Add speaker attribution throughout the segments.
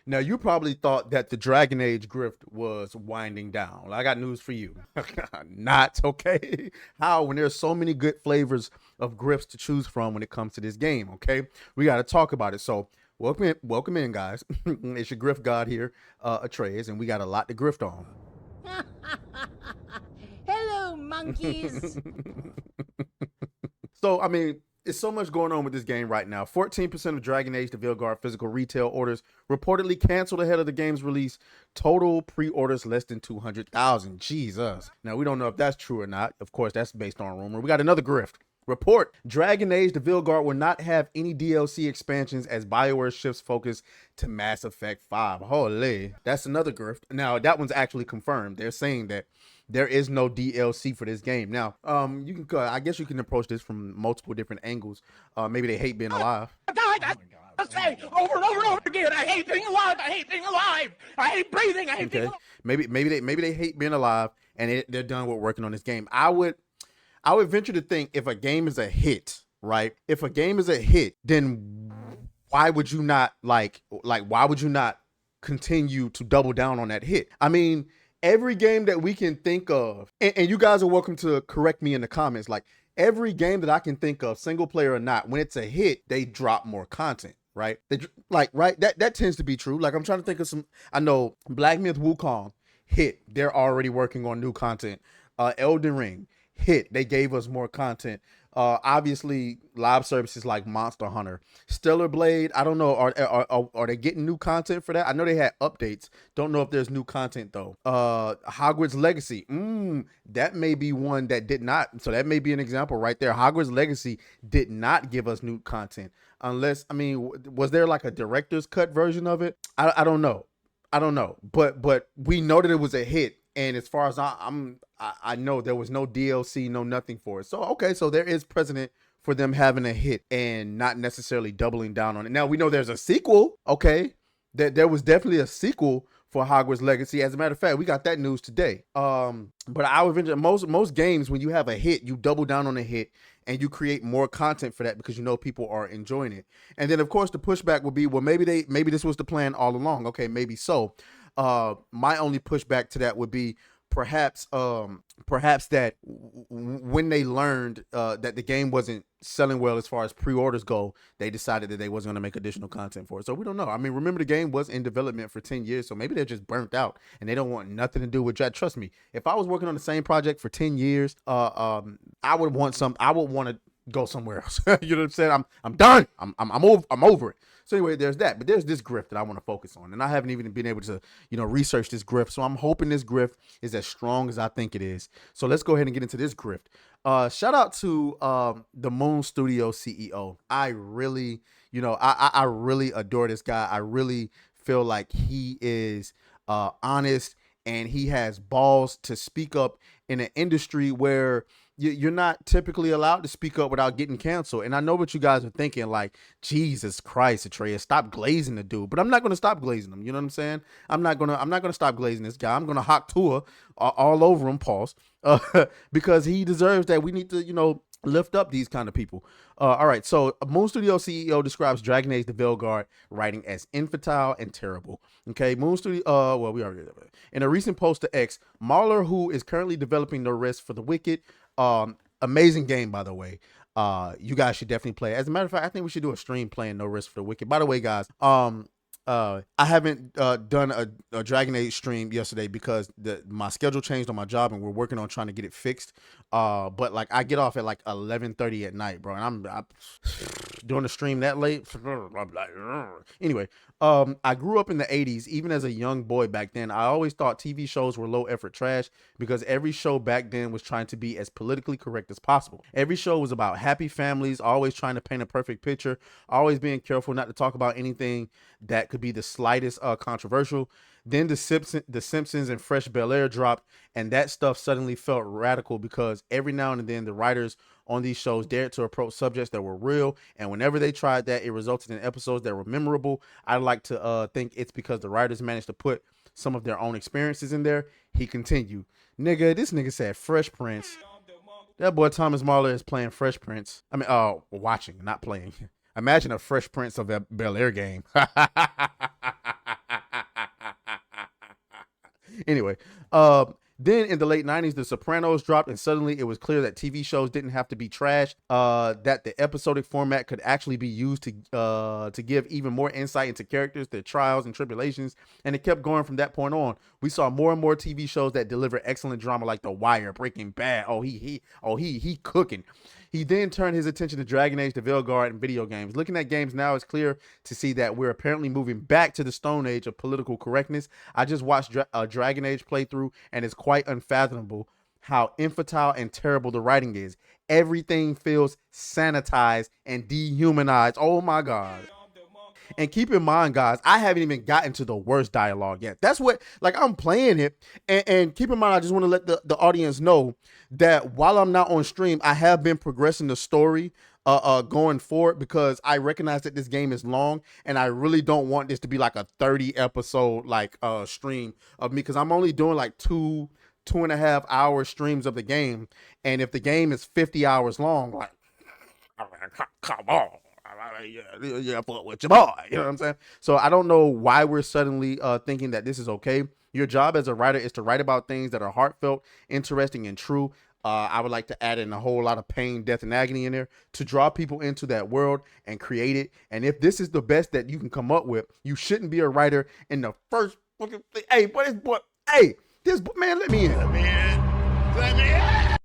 Speaker 1: Now, you probably thought that the Dragon Age grift was winding down. Well, I got news for you. Not okay. How, when there's so many good flavors of grifts to choose from when it comes to this game, okay? We got to talk about it. So, welcome in, guys. It's your grift god here, Atreus, and we got a lot to grift on.
Speaker 2: Hello, monkeys.
Speaker 1: So, I mean, it's so much going on with this game right now. 14% of Dragon Age the Veilguard physical retail orders reportedly canceled ahead of the game's release. Total pre-orders less than 200,000. Jesus. Now, we don't know if that's true or not. Of course, that's based on rumor. We got another grift. Report: Dragon Age the Veilguard will not have any DLC expansions as BioWare shifts focus to Mass Effect 5. Holy. That's another grift. Now, that one's actually confirmed. They're saying that there is no DLC for this game. Now, you can, I guess you can approach this from multiple different angles. Maybe they hate being alive.
Speaker 2: I say over and over and over again, I hate being alive. I hate being alive. I hate breathing. I hate being alive.
Speaker 1: Maybe they hate being alive, and they're done with working on this game. I would venture to think if a game is a hit, right? If a game is a hit, then why would you not why would you not continue to double down on that hit? I mean, every game that we can think of, and you guys are welcome to correct me in the comments, like every game that I can think of, single player or not, when it's a hit, they drop more content, right? Right? That tends to be true. Like, I'm trying to think of some, I know Black Myth Wukong hit, they're already working on new content. Elden Ring hit, they gave us more content. Obviously live services like Monster Hunter, Stellar Blade, I don't know, are they getting new content for that? I know they had updates, don't know if there's new content though. Hogwarts Legacy, that may be one that did not, so that may be an example right there. Hogwarts Legacy did not give us new content, unless, I mean, was there like a director's cut version of it? I don't know, but we know that it was a hit. And as far as I know, there was no DLC, no nothing for it. So, okay, so there is precedent for them having a hit and not necessarily doubling down on it. Now, we know there's a sequel, okay? There was definitely a sequel for Hogwarts Legacy. As a matter of fact, we got that news today. But I would venture, most games, when you have a hit, you double down on a hit and you create more content for that because you know people are enjoying it. And then, of course, the pushback would be, well, maybe this was the plan all along. Okay, maybe so. My only pushback to that would be perhaps that when they learned that the game wasn't selling well as far as pre-orders go, they decided that they wasn't going to make additional content for it. So we don't know. I mean, remember, the game was in development for 10 years, so maybe they're just burnt out and they don't want nothing to do with that. Trust me, if I was working on the same project for 10 years, I would want to go somewhere else. You know what I'm saying? I'm done. I'm over it. So anyway, there's that. But there's this grift that I want to focus on. And I haven't even been able to, research this grift. So I'm hoping this grift is as strong as I think it is. So let's go ahead and get into this grift. Shout out to the Moon Studio CEO. I really, I really adore this guy. I really feel like he is honest and he has balls to speak up in an industry where you're not typically allowed to speak up without getting canceled. And I know what you guys are thinking, like, Jesus Christ, Atreus, stop glazing the dude. But I'm not going to stop glazing him. You know what I'm saying? I'm not gonna stop glazing this guy. I'm gonna hawk Tua all over him, pause, because he deserves that. We need to, lift up these kind of people. All right, so Moon Studio CEO describes Dragon Age the Veilguard writing as infantile and terrible. Okay, Moon Studio, well, we already did that. In a recent post to X, Marler, who is currently developing No Rest for the Wicked, amazing game, by the way. You guys should definitely play it. As a matter of fact, I think we should do a stream playing No Rest for the Wicked. By the way, guys, I haven't done a Dragon Age stream yesterday because my schedule changed on my job and we're working on trying to get it fixed. But like, I get off at like 11:30 at night, bro, and I'm doing a stream that late. Anyway, I grew up in the 80s. Even as a young boy back then, I always thought TV shows were low effort trash because every show back then was trying to be as politically correct as possible. Every show was about happy families, always trying to paint a perfect picture, always being careful not to talk about anything that could be the slightest controversial. Then the Simpsons and Fresh Bel-Air dropped, and that stuff suddenly felt radical because every now and then the writers on these shows dared to approach subjects that were real, and whenever they tried that, it resulted in episodes that were memorable. I like to think it's because the writers managed to put some of their own experiences in there. He continued, this nigga said Fresh Prince. That boy Thomas Marler is playing Fresh Prince. I mean, watching, not playing. Imagine a Fresh Prince of Bel-Air game. Anyway, then in the late 90s, The Sopranos dropped, and suddenly it was clear that TV shows didn't have to be trash, that the episodic format could actually be used to give even more insight into characters, their trials and tribulations, and it kept going from that point on. We saw more and more TV shows that deliver excellent drama like The Wire, Breaking Bad. He cooking. He then turned his attention to Dragon Age, the Veilguard, and video games. Looking at games now, it's clear to see that we're apparently moving back to the Stone Age of political correctness. I just watched a Dragon Age playthrough, and it's quite unfathomable how infantile and terrible the writing is. Everything feels sanitized and dehumanized. Oh my God. And keep in mind, guys, I haven't even gotten to the worst dialogue yet. That's what, like, I'm playing it. And keep in mind, I just want to let the audience know that while I'm not on stream, I have been progressing the story going forward, because I recognize that this game is long, and I really don't want this to be like a 30 episode like stream of me, because I'm only doing like 2.5 hour streams of the game. And if the game is 50 hours long, like, come on. Yeah, fuck with your boy. You know what I'm saying? So I don't know why we're suddenly thinking that this is okay. Your job as a writer is to write about things that are heartfelt, interesting, and true. I would like to add in a whole lot of pain, death, and agony in there to draw people into that world and create it. And if this is the best that you can come up with, you shouldn't be a writer in the first fucking thing. Hey, this man, let me in. Let me in.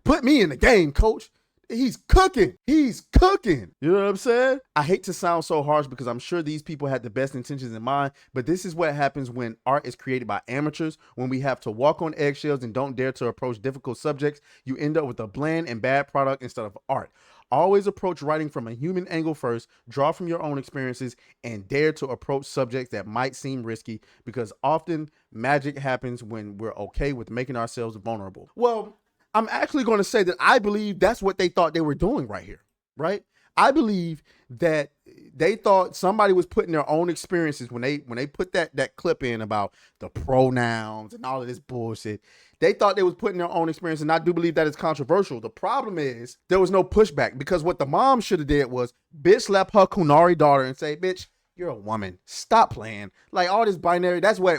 Speaker 1: Put me in the game, coach. He's cooking. He's cooking. You know what I'm saying? I hate to sound so harsh, because I'm sure these people had the best intentions in mind, but this is what happens when art is created by amateurs. When we have to walk on eggshells and don't dare to approach difficult subjects, you end up with a bland and bad product instead of art. Always approach writing from a human angle first, draw from your own experiences, and dare to approach subjects that might seem risky, because often magic happens when we're okay with making ourselves vulnerable. Well, I'm actually going to say that I believe that's what they thought they were doing right here, right? I believe that they thought somebody was putting their own experiences when they put that clip in about the pronouns and all of this bullshit. They thought they was putting their own experience, and I do believe that is controversial. The problem is there was no pushback, because what the mom should have did was bitch slap her Kunari daughter and say, bitch, you're a woman. Stop playing. Like, all this binary, that's what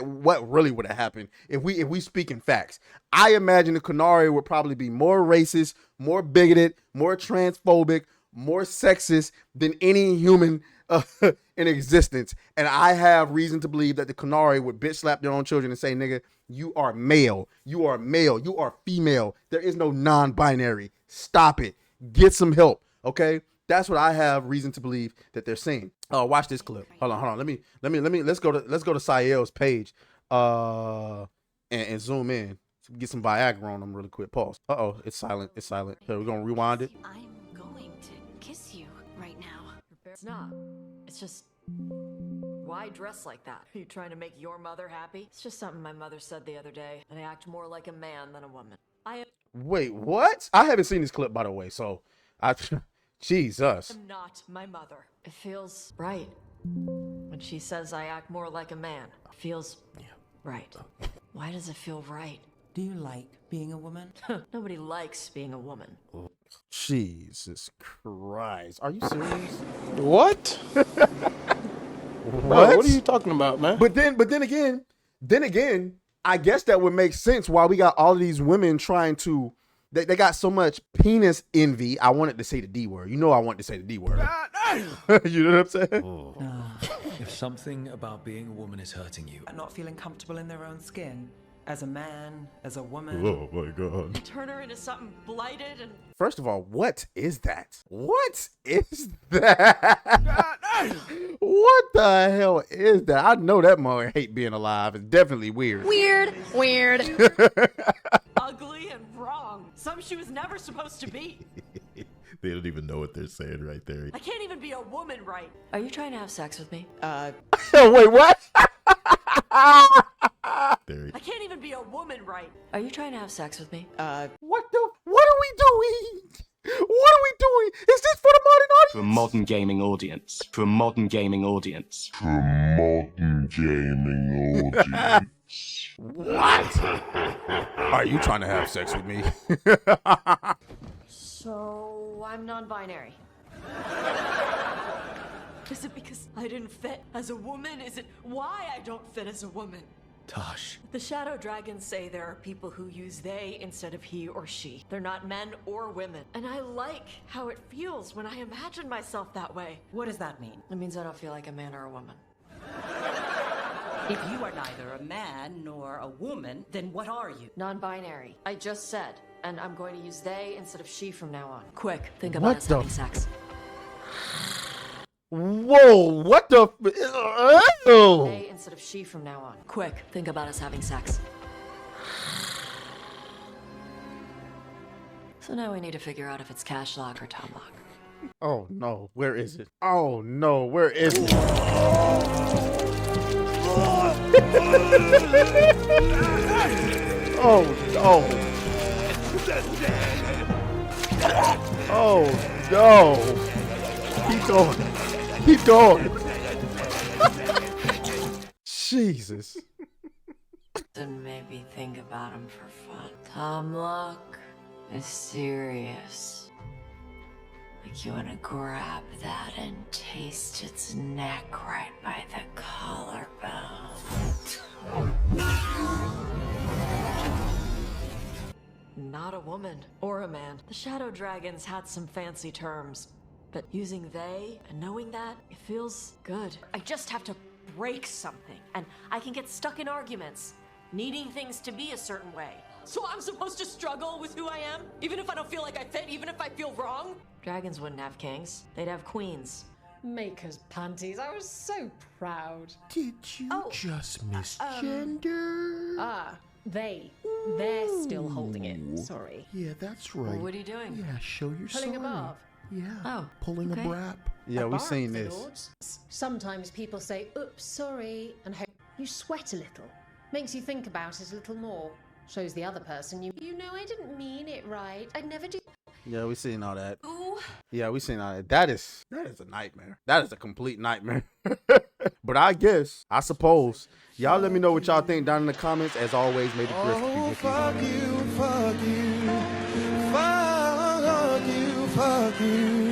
Speaker 1: really would have happened if we speak in facts. I imagine the Kunari would probably be more racist, more bigoted, more transphobic, more sexist than any human in existence. And I have reason to believe that the Kunari would bitch slap their own children and say, nigga, you are male. You are male. You are female. There is no non-binary. Stop it. Get some help. Okay? That's what I have reason to believe that they're saying. Watch this clip. Hold on. Let's go to Sael's page and zoom in. Get some Viagra on them really quick. Pause. It's silent. Here, we're gonna rewind it.
Speaker 3: I'm going to kiss you right now.
Speaker 4: It's not. It's just, why dress like that? Are you trying to make your mother happy? It's just something my mother said the other day, and I act more like a man than a woman.
Speaker 1: Wait, what? I haven't seen this clip, by the way, so Jesus.
Speaker 4: I'm not my mother. It feels right. When she says I act more like a man, it feels right. Why does it feel right?
Speaker 5: Do you like being a woman?
Speaker 4: Nobody likes being a woman.
Speaker 1: Jesus Christ. Are you serious?
Speaker 6: What?
Speaker 1: What?
Speaker 6: Bro, what are you talking about, man?
Speaker 1: But then again, I guess that would make sense why we got all of these women trying to, they got so much penis envy. I wanted to say the D word. You know I want to say the D word. You know what I'm saying?
Speaker 7: If something about being a woman is hurting you,
Speaker 5: Not feeling comfortable in their own skin. As a man, as a woman.
Speaker 1: Oh my God.
Speaker 4: Turn her into something blighted and...
Speaker 1: First of all, what is that? What is that? What the hell is that? I know that mother hate being alive. It's definitely weird.
Speaker 3: Weird.
Speaker 4: ugly and wrong. Something she was never supposed to be.
Speaker 8: They don't even know what they're saying right there.
Speaker 4: I can't even be a woman right. Are you trying to have sex with me?
Speaker 1: Wait, what?
Speaker 4: I can't even be a woman right. Are you trying to have sex with me?
Speaker 1: What are we doing? What are we doing? Is this for the modern audience?
Speaker 9: For a modern gaming audience. For a modern gaming audience.
Speaker 8: For a modern gaming audience.
Speaker 1: What? Are you trying to have sex with me?
Speaker 4: So, I'm non-binary. Is it because I didn't fit as a woman? Is it why I don't fit as a woman?
Speaker 7: Tosh.
Speaker 4: The shadow dragons say there are people who use they instead of he or she. They're not men or women. And I like how it feels when I imagine myself that way.
Speaker 5: What does that mean?
Speaker 4: It means I don't feel like a man or a woman.
Speaker 5: If you are neither a man nor a woman, then what are you?
Speaker 4: Non-binary. I just said. And I'm going to use they instead of she from now on. Quick, think
Speaker 1: What
Speaker 4: about us
Speaker 1: the
Speaker 4: having sex.
Speaker 1: Whoa, what the?
Speaker 4: They instead of she from now on. Quick, think about us having sex. So now we need to figure out if it's cash lock or Tom lock.
Speaker 1: Oh no, where is it? Oh no, where is it? Oh no. Oh no. Keep going. Keep going. Jesus.
Speaker 4: Then maybe think about him for fun. Tom lock is serious. Like you want to grab that and taste its neck right by the collarbone. Not a woman or a man. The shadow dragons had some fancy terms, but using they and knowing that, it feels good. I just have to break something, and I can get stuck in arguments, needing things to be a certain way. So I'm supposed to struggle with who I am? Even if I don't feel like I fit, even if I feel wrong? Dragons wouldn't have kings. They'd have queens.
Speaker 10: Maker's panties. I was so proud.
Speaker 8: Did you just misgender?
Speaker 10: They're still holding it. Sorry.
Speaker 8: Yeah, that's right.
Speaker 4: What are you doing?
Speaker 8: Yeah, show your
Speaker 10: Pulling
Speaker 8: sorry.
Speaker 10: above.
Speaker 8: Yeah.
Speaker 4: Oh,
Speaker 8: Pulling
Speaker 4: okay.
Speaker 8: a brap.
Speaker 1: Yeah, we've
Speaker 10: Bark,
Speaker 1: seen
Speaker 10: the
Speaker 1: this.
Speaker 10: Lords. Sometimes people say, oops, sorry, and hope you sweat a little. Makes you think about it a little more. Shows the other person you know I didn't mean it right. I'd never do.
Speaker 1: Yeah, we seen all that.
Speaker 4: Ooh.
Speaker 1: Yeah, we seen all that. That is a nightmare. That is a complete nightmare. But I suppose, y'all let me know what y'all think down in the comments. As always, may the grift be with you.
Speaker 6: Fuck you, fuck you, fuck you, fuck you.